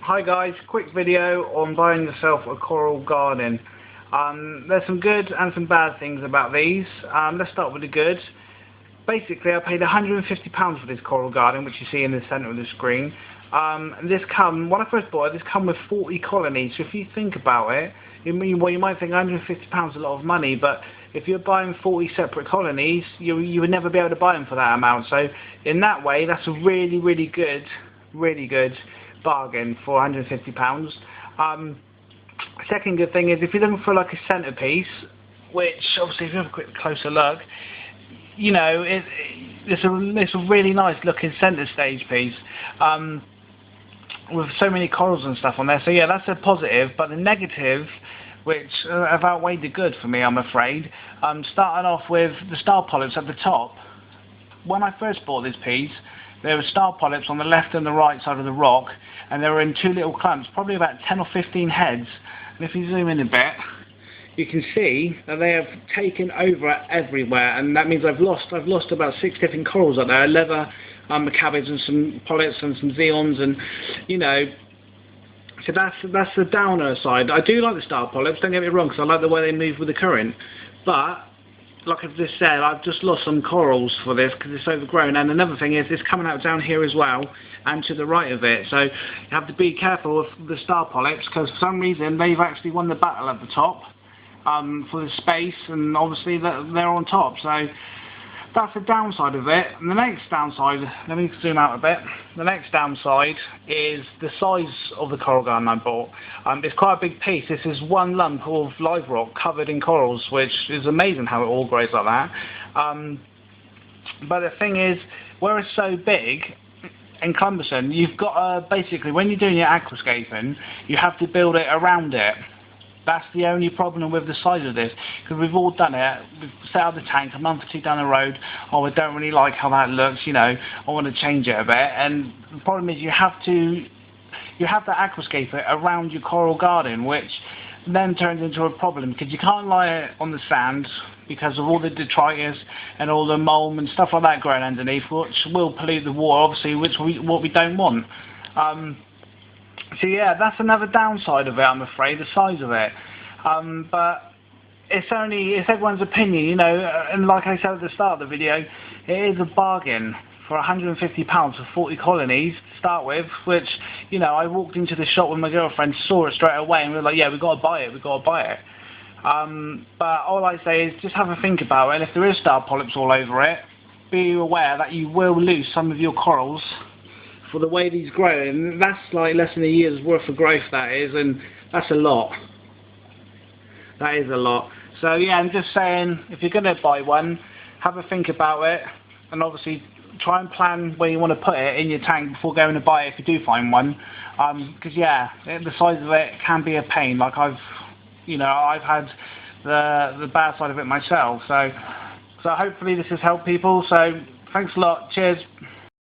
Hi guys, quick video on buying yourself a coral garden. There's some good and some bad things about these. Let's start with the good. Basically I paid £150 for this coral garden, which you see in the centre of the screen. When I first bought it, this come with 40 colonies, so if you think about it, you might think £150 is a lot of money, but if you're buying 40 separate colonies, you would never be able to buy them for that amount. So in that way, that's a really good bargain for £150. Second good thing is if you're looking for like a centerpiece, which obviously if you have a quick closer look, you know it's a really nice looking center stage piece with so many corals and stuff on there. So yeah, that's a positive. But the negative, which have outweighed the good for me, I'm afraid. Starting off with the star polyps at the top. When I first bought this piece, there were star polyps on the left and the right side of the rock, and they were in two little clumps, probably about 10 or 15 heads. And if you zoom in a bit, you can see that they have taken over everywhere, and that means I've lost about 6 different corals up there: leather, macabres, and some polyps and some zeons, and you know. So that's the downer side. I do like the star polyps, don't get me wrong, because I like the way they move with the current. But like I've just said, I've just lost some corals for this because it's overgrown. And another thing is it's coming out down here as well and to the right of it. So you have to be careful with the star polyps, because for some reason they've actually won the battle at the top for the space, and obviously they're on top. So that's the downside of it. And the next downside, let me zoom out a bit. The next downside is the size of the coral garden I bought. It's quite a big piece. This is one lump of live rock covered in corals, which is amazing how it all grows like that. But the thing is, where it's so big and cumbersome, you've got to basically, when you're doing your aquascaping, you have to build it around it. That's the only problem with the size of this, because we've all done it. We've set up the tank a month or two down the road. Oh, I don't really like how that looks, you know, I want to change it a bit. And the problem is you have to aquascape it around your coral garden, which then turns into a problem, because you can't lie it on the sand because of all the detritus and all the mulm and stuff like that growing underneath, which will pollute the water, obviously, what we don't want. So yeah, that's another downside of it, I'm afraid, the size of it. But it's everyone's opinion, you know, and like I said at the start of the video, it is a bargain for £150 for 40 colonies to start with, which, you know, I walked into the shop with my girlfriend, saw it straight away, and we were like, yeah, we've got to buy it. But all I say is just have a think about it, and if there is star polyps all over it, be aware that you will lose some of your corals for the way these grow, and that's like less than a year's worth of growth, that is, and that's a lot. That is a lot. So yeah, I'm just saying, if you're going to buy one, have a think about it, and obviously try and plan where you want to put it in your tank before going to buy it if you do find one, because yeah, the size of it can be a pain. Like I've had the bad side of it myself. So hopefully this has helped people. So thanks a lot. Cheers.